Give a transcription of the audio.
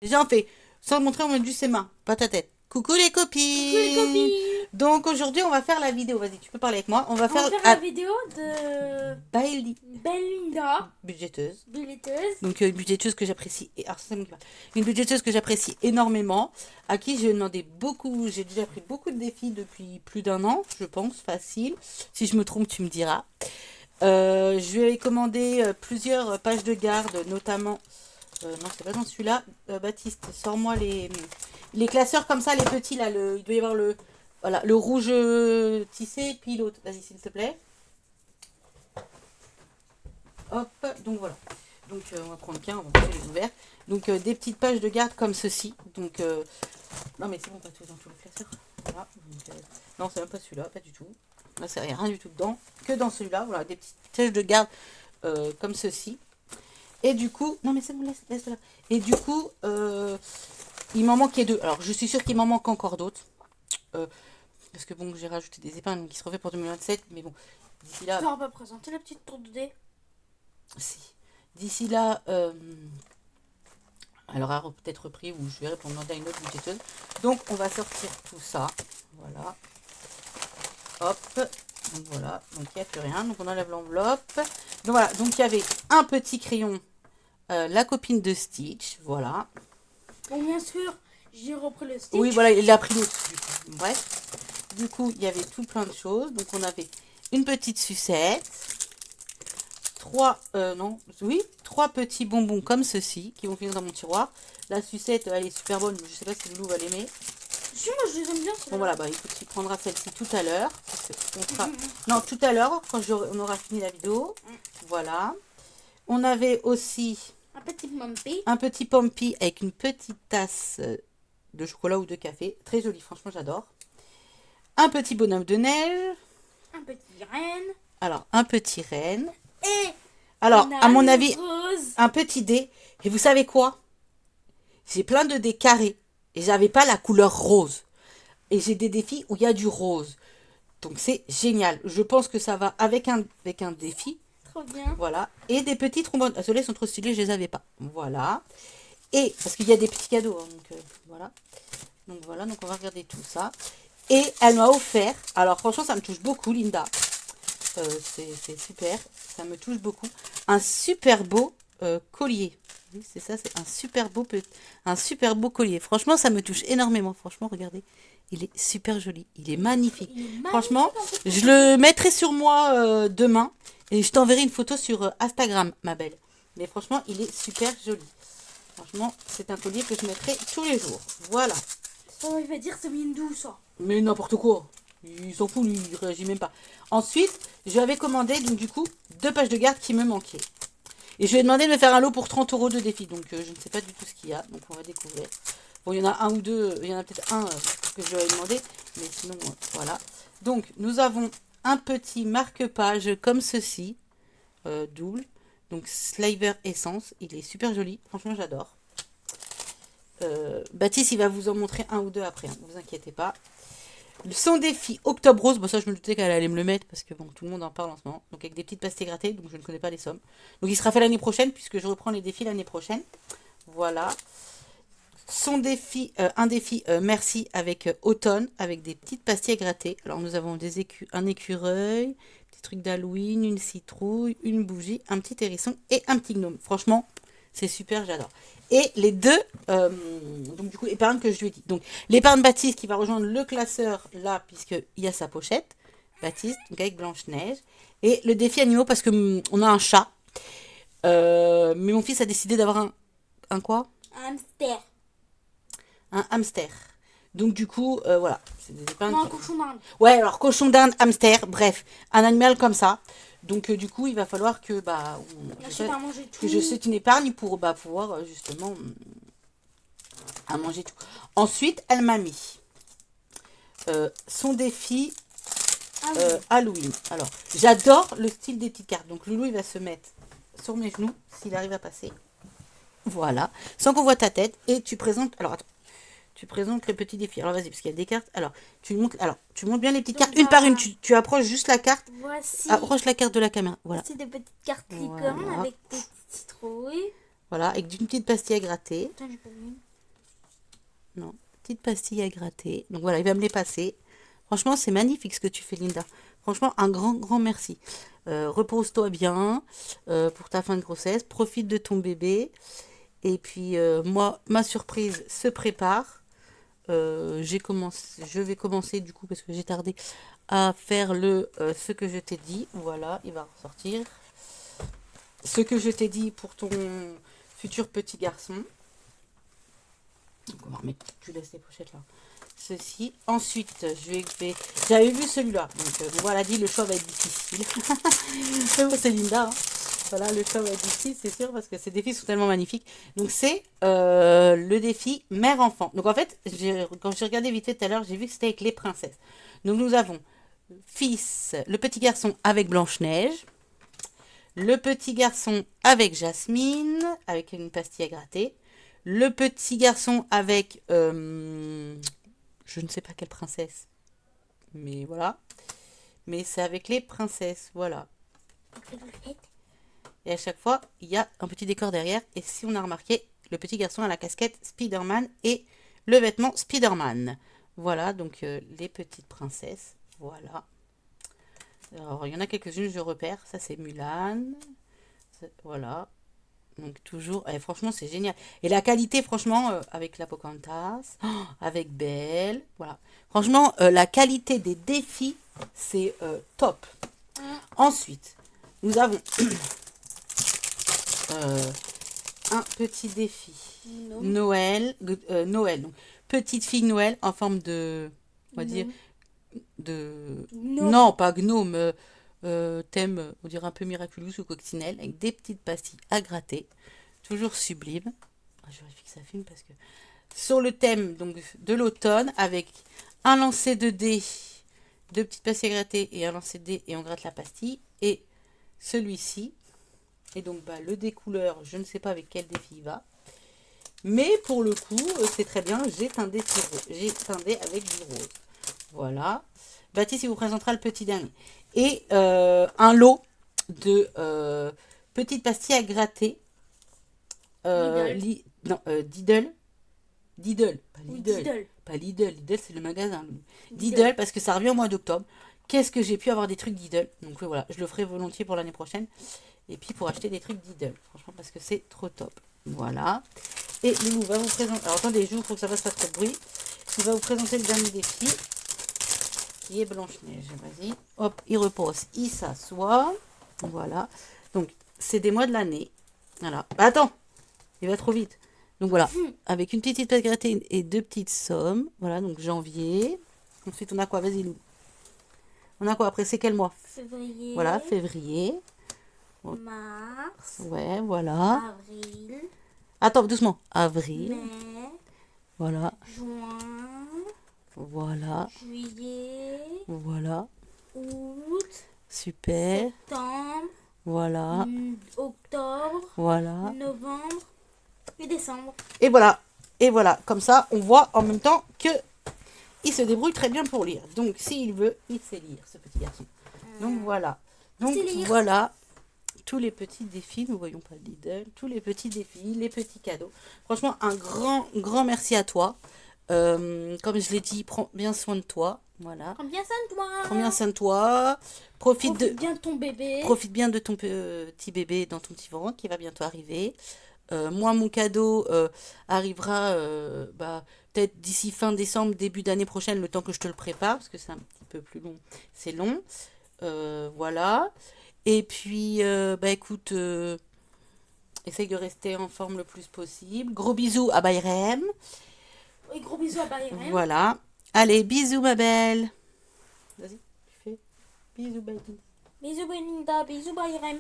Déjà, on fait, sans le montrer, on met juste ses mains, pas ta tête. Coucou les Coucou les copines. Donc aujourd'hui, on va faire la vidéo. Vas-y, tu peux parler avec moi. On va On va faire faire la vidéo de Bailey, Belinda, budgéteuse. billeteuse. Donc une budgéteuse que j'apprécie. Alors, c'est moi qui parle. Une budgéteuse que j'apprécie énormément, à qui j'ai demandé beaucoup. J'ai déjà pris beaucoup de défis depuis plus d'1 an, je pense, facile. Si je me trompe, tu me diras. Je lui avais commandé plusieurs pages de garde, notamment. Non, c'est pas dans celui-là. Baptiste, sors-moi les classeurs comme ça, les petits là. Il doit y avoir voilà, le rouge tissé, puis l'autre. Vas-y, s'il te plaît. Hop, donc voilà. Donc on va prendre qu'un, on va manger les ouverts. Donc des petites pages de garde comme ceci. Donc non mais c'est bon, pas tout dans tous les classeurs. Voilà. Donc, non, c'est même pas celui-là, pas du tout. Là, c'est rien du tout dedans. Que dans celui-là, voilà, des petites pages de garde comme ceci. Et du coup, non mais c'est bon, laisse là. Et du coup, il m'en manquait 2. Alors je suis sûre qu'il m'en manque encore d'autres. Parce que bon, j'ai rajouté des épingles qui se refait pour 2027. Mais bon, d'ici là. Tu n'auras pas présenté la petite tour de dé. Si. D'ici là, elle aura peut-être repris ou je verrai pour demander à une autre budgéteuse. Donc on va sortir tout ça. Voilà. Hop. Donc voilà. Donc il n'y a plus rien. Donc on enlève l'enveloppe. Donc voilà. Donc il y avait un petit crayon. La copine de Stitch. Voilà. Bon, bien sûr, j'ai repris le Stitch. Oui, voilà, il a pris l'autre. Bref. Du coup, il y avait tout plein de choses. Donc on avait une petite sucette. 3 petits bonbons comme ceci qui vont finir dans mon tiroir. La sucette, elle est super bonne, mais je sais pas si Loulou va l'aimer. Si, moi je les aime bien. Bon voilà, bah écoute, il prendra celle-ci tout à l'heure. Non, tout à l'heure, quand on aura fini la vidéo. Voilà. On avait aussi un petit Pompi avec une petite tasse de chocolat ou de café. Très joli, franchement, j'adore. Un petit bonhomme de neige. Un petit renne. Alors, un petit renne. Et alors, à mon avis, rose. un petit dé. Et vous savez quoi? J'ai plein de dés carrés. Et j'avais pas la couleur rose. Et j'ai des défis où il y a du rose. Donc c'est génial. Je pense que ça va avec un défi. Trop bien. Voilà. Et des petits trombones. Ah, ceux-là sont trop stylés, je les avais pas. Voilà. Et parce qu'il y a des petits cadeaux. Hein, donc voilà. Donc voilà. Donc on va regarder tout ça. Et elle m'a offert. Alors franchement, ça me touche beaucoup, Linda. C'est super. Ça me touche beaucoup. Un super beau collier. Oui, c'est ça, c'est un super beau collier. Franchement, ça me touche énormément. Franchement, regardez, il est super joli. Il est magnifique. Franchement, je le mettrai sur moi demain et je t'enverrai une photo sur Instagram, ma belle. Mais franchement, il est super joli. Franchement, c'est un collier que je mettrai tous les jours. Voilà. Oh, il va dire c'est Mindou, ça. Mais n'importe quoi. Il s'en fout, lui, il réagit même pas. Ensuite, je avais commandé, donc du coup, 2 pages de garde qui me manquaient. Et je lui ai demandé de me faire un lot pour 30 € de défi. Donc je ne sais pas du tout ce qu'il y a. Donc on va découvrir. Bon, il y en a un ou deux. Il y en a peut-être un que je lui ai demandé. Mais sinon, voilà. Donc nous avons un petit marque-page comme ceci. Double. Donc Sliver Essence. Il est super joli. Franchement, j'adore. Baptiste, il va vous en montrer un ou deux après. Ne vous inquiétez pas. Son défi Octobre Rose, bon ça je me doutais qu'elle allait me le mettre parce que bon tout le monde en parle en ce moment. Donc avec des petites pastilles grattées, donc je ne connais pas les sommes. Donc il sera fait l'année prochaine puisque je reprends les défis l'année prochaine. Voilà. Son défi, un défi merci avec automne avec des petites pastilles grattées. Alors nous avons un écureuil, petit truc d'Halloween, une citrouille, une bougie, un petit hérisson et un petit gnome. Franchement, c'est super, j'adore. Et les deux, donc du coup, épargne que je lui ai dit. Donc l'épargne Baptiste qui va rejoindre le classeur là, puisqu'il y a sa pochette. Baptiste, donc avec Blanche-Neige. Et le défi animaux parce que on a un chat. Mais mon fils a décidé d'avoir un quoi? Un hamster. Un hamster. Donc du coup, voilà. C'est des épingles. Non, un cochon d'Inde. Ouais, alors cochon d'Inde, hamster, bref. Un animal comme ça. Donc du coup, il va falloir que je sais une épargne pour pouvoir justement à manger tout. Ensuite, elle m'a mis son défi Halloween. Alors, j'adore le style des petites cartes. Donc Loulou, il va se mettre sur mes genoux s'il arrive à passer. Voilà, sans qu'on voit ta tête et tu présentes. Alors attends. Tu présentes le petit défi. Alors vas-y, parce qu'il y a des cartes. Alors, tu montes bien les petites cartes une par une. Tu approches juste la carte. Voici. Approche la carte de la caméra. Voilà. C'est des petites cartes licornes avec des citrouilles. Voilà, avec une petite pastille à gratter. Attends, j'ai pas vu. Non, petite pastille à gratter. Donc voilà, il va me les passer. Franchement, c'est magnifique ce que tu fais, Linda. Franchement, un grand, grand merci. Repose-toi bien pour ta fin de grossesse. Profite de ton bébé. Et puis, moi, ma surprise se prépare. Je vais commencer du coup, parce que j'ai tardé, à faire ce que je t'ai dit. Voilà, il va ressortir. Ce que je t'ai dit pour ton futur petit garçon. Donc, on va remettre, tu laisses les pochettes là. Ceci. Ensuite, j'avais vu celui-là. Donc, voilà, dit le choix va être difficile. Mais bon, c'est Linda. Hein. Voilà, le choix va être difficile, c'est sûr, parce que ces défis sont tellement magnifiques. Donc, c'est le défi mère-enfant. Donc, en fait, quand j'ai regardé vite fait tout à l'heure, j'ai vu que c'était avec les princesses. Donc, nous avons le petit garçon avec Blanche-Neige. Le petit garçon avec Jasmine, avec une pastille à gratter. Le petit garçon avec... je ne sais pas quelle princesse. Mais voilà. Mais c'est avec les princesses. Voilà. Et à chaque fois, il y a un petit décor derrière. Et si on a remarqué, le petit garçon a la casquette Spider-Man et le vêtement Spider-Man. Voilà, donc les petites princesses. Voilà. Alors, il y en a quelques-unes, je repère. Ça, c'est Mulan. Voilà. Donc, toujours. Franchement, c'est génial. Et la qualité, franchement, avec la Pocahontas, avec Belle. Voilà. Franchement, la qualité des défis, c'est top. Ensuite, nous avons un petit défi. Noël. Noël. Donc, petite fille Noël en forme de. On va dire. Non, pas gnome. Thème, on dirait un peu miraculous ou coccinelle, avec des petites pastilles à gratter. Toujours sublime. Je vérifie que ça filme parce que. Sur le thème donc, de l'automne, avec un lancer de dés, deux petites pastilles à gratter et un lancer de dés, et on gratte la pastille. Et celui-ci. Et donc, le dé couleur, je ne sais pas avec quel défi il va. Mais pour le coup, c'est très bien. J'ai un dé avec du rose. Voilà. Baptiste, il vous présentera le petit dernier. Et un lot de petites pastilles à gratter. Diddle. Diddle, pas Lidl. Pas Lidl. Lidl, c'est le magasin. Diddle, parce que ça revient au mois d'octobre. Qu'est-ce que j'ai pu avoir des trucs Diddle. Donc voilà, je le ferai volontiers pour l'année prochaine. Et puis pour acheter des trucs Diddle. Franchement, parce que c'est trop top. Voilà. Et Loulou va vous présenter. Alors attendez, il faut que ça fasse pas trop de bruit. Il va vous présenter le dernier défi. Qui est Blanche-Neige. Vas-y. Hop, il repose. Il s'assoit. Voilà. Donc, c'est des mois de l'année. Voilà. Attends, il va trop vite. Donc voilà, avec une petite pâte grattée et deux petites sommes. Voilà, donc janvier. Ensuite, on a quoi? Vas-y, Lou. On a quoi après? C'est quel mois? Février. Voilà, février. Mars. Ouais, voilà. Avril. Attends, doucement. Avril. Mai. Voilà. Juin. Voilà. Juillet. Voilà. Août. Super. Septembre. Voilà. Octobre. Voilà. Novembre. Et décembre. Et voilà. Et voilà. Comme ça, on voit en même temps que il se débrouille très bien pour lire. Donc, s'il veut, il sait lire, ce petit garçon. Donc, voilà. Donc, voilà tous les petits défis. Nous voyons pas Lidl. Tous les petits défis, les petits cadeaux. Franchement, un grand, grand merci à toi. Comme je l'ai dit, prends bien soin de toi. Voilà. Prends bien soin de toi. Prends bien soin de toi. Profite bien de ton bébé. Profite bien de ton petit bébé dans ton petit ventre qui va bientôt arriver. Moi, mon cadeau arrivera peut-être d'ici fin décembre, début d'année prochaine, le temps que je te le prépare, parce que c'est un petit peu plus long. C'est long. Voilà. Et puis, écoute, essaye de rester en forme le plus possible. Gros bisous à Bayrem. Oui, gros bisous à Bayrem. Voilà. Allez, bisous, ma belle. Vas-y, tu fais bisous, Bayrem. Bisous, Belinda. Bisous, Bayrem.